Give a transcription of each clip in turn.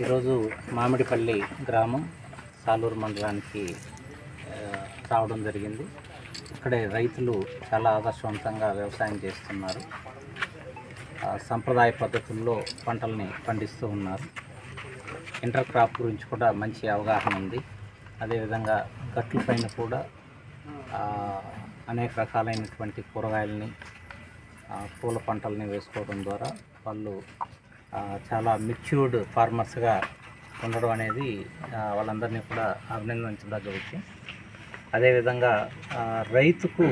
ఈరోజు మామిడిపల్లి గ్రామం సాలూరు మండలానికి రావడం జరిగింది. ఇక్కడే రైతులు చాలా ఆదర్శవంతంగా వ్యవసాయం చేస్తున్నారు. సంప్రదాయ పద్ధతుల్లో పంటల్ని పండిస్తూ ఉన్నారు. ఇంటర్ క్రాప్ గురించి కూడా మంచి అవగాహన ఉంది. అదేవిధంగా గట్ల పైన కూడా అనేక రకాలైనటువంటి కూరగాయలని, పూల పంటల్ని వేసుకోవడం ద్వారా వాళ్ళు చాలా మెచ్యూర్డ్ ఫార్మర్స్గా ఉండడం అనేది వాళ్ళందరినీ కూడా అభినందించదగ్గ విషయం. అదేవిధంగా రైతుకు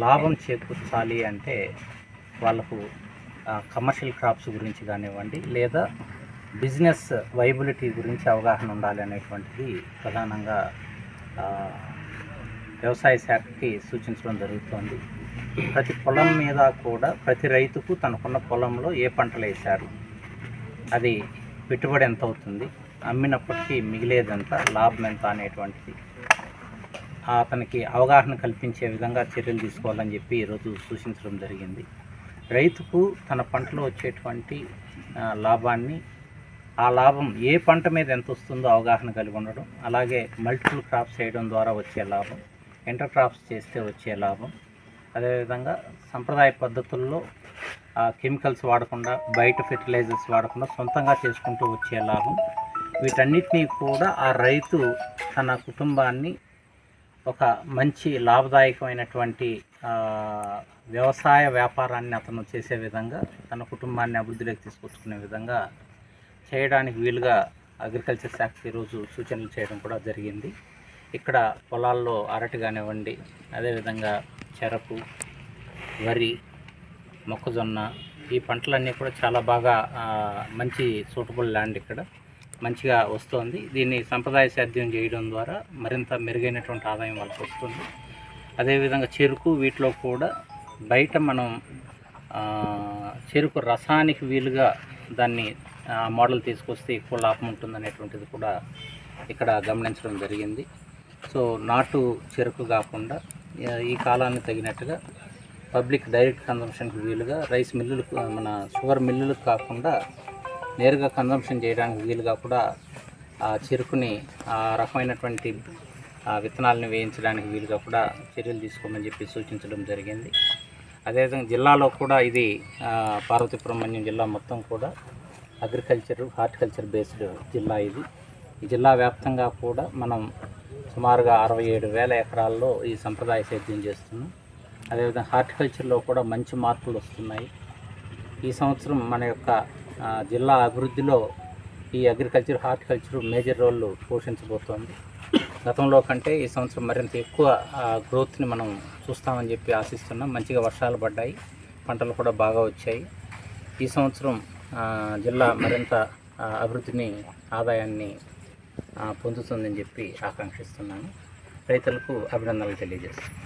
లాభం చేకూర్చాలి అంటే వాళ్ళకు కమర్షియల్ క్రాప్స్ గురించి కానివ్వండి, లేదా బిజినెస్ వైబిలిటీ గురించి అవగాహన ఉండాలి అనేటువంటిది ప్రధానంగా వ్యవసాయ శాఖకి సూచించడం జరుగుతోంది. ప్రతి పొలం మీద కూడా ప్రతి రైతుకు తనకున్న పొలంలో ఏ పంటలు వేశారు, అది పెట్టుబడి ఎంత అవుతుంది, అమ్మినప్పటికీ మిగిలేదంత, లాభం ఎంత అనేటువంటిది అతనికి అవగాహన కల్పించే విధంగా చర్యలు తీసుకోవాలని చెప్పి ఈరోజు సూచించడం జరిగింది. రైతుకు తన పంటలో వచ్చేటువంటి లాభాన్ని, ఆ లాభం ఏ పంట మీద ఎంత వస్తుందో అవగాహన కలిగి ఉండడం, అలాగే మల్టిపుల్ క్రాప్స్ చేయడం ద్వారా వచ్చే లాభం, ఇంటర్ క్రాప్స్ చేస్తే వచ్చే లాభం, అదేవిధంగా సంప్రదాయ పద్ధతుల్లో కెమికల్స్ వాడకుండా, బయట ఫెర్టిలైజర్స్ వాడకుండా సొంతంగా చేసుకుంటూ వచ్చే లాభం, వీటన్నిటినీ కూడా ఆ రైతు తన కుటుంబాన్ని ఒక మంచి లాభదాయకమైనటువంటి వ్యవసాయ వ్యాపారాన్ని అతను చేసే విధంగా, తన కుటుంబాన్ని అభివృద్ధిలోకి తీసుకొచ్చుకునే విధంగా చేయడానికి వీలుగా అగ్రికల్చర్ శాఖ ఈరోజు సూచనలు చేయడం కూడా జరిగింది. ఇక్కడ పొలాల్లో అరటి కానివ్వండి, అదేవిధంగా చెరకు, వరి, మొక్కజొన్న, ఈ పంటలన్నీ కూడా చాలా బాగా మంచి సూటబుల్ ల్యాండ్ ఇక్కడ మంచిగా వస్తుంది. దీన్ని సంప్రదాయ సేద్యం చేయడం ద్వారా మరింత మెరుగైనటువంటి ఆదాయం వాళ్ళకి వస్తుంది. అదేవిధంగా చెరుకు, వీటిలో కూడా బయట మనం చెరుకు రసానికి వీలుగా దాన్ని మోడల్ తీసుకొస్తే ఎక్కువ లాభం ఉంటుందనేటువంటిది కూడా ఇక్కడ గమనించడం జరిగింది. సో నాటు చెరుకు కాకుండా ఈ కాలానికి తగినట్టుగా పబ్లిక్ డైరెక్ట్ కన్జంప్షన్కి వీలుగా రైస్ మిల్లులకు, మన షుగర్ మిల్లులకు కాకుండా నేరుగా కన్జంప్షన్ చేయడానికి వీలుగా కూడా ఆ చెరుకుని ఆ రకమైనటువంటి విత్తనాలను వేయించడానికి వీలుగా కూడా చర్యలు తీసుకోమని చెప్పి సూచించడం జరిగింది. అదేవిధంగా జిల్లాలో కూడా ఇది పార్వతీపురం మన్యం జిల్లా మొత్తం కూడా అగ్రికల్చర్, హార్టికల్చర్ బేస్డ్ జిల్లా ఇది. ఈ జిల్లా వ్యాప్తంగా కూడా మనం సుమారుగా 67,000 ఎకరాల్లో ఈ సంప్రదాయ సేద్యం చేస్తున్నాం. అదేవిధంగా హార్టికల్చర్లో కూడా మంచి మార్పులు వస్తున్నాయి. ఈ సంవత్సరం మన యొక్క జిల్లా అభివృద్ధిలో ఈ అగ్రికల్చర్, హార్టికల్చర్ మేజర్ రోల్ పోషించబోతోంది. గతంలో కంటే ఈ సంవత్సరం మరింత ఎక్కువ గ్రోత్ని మనం చూస్తామని చెప్పి ఆశిస్తున్నాం. మంచిగా వర్షాలు పడ్డాయి, పంటలు కూడా బాగా వచ్చాయి. ఈ సంవత్సరం జిల్లా మరింత అభివృద్ధిని, ఆదాయాన్ని పొందుతుందని చెప్పి ఆకాంక్షిస్తున్నాను. రైతులకు అభినందనలు తెలియజేస్తున్నాను.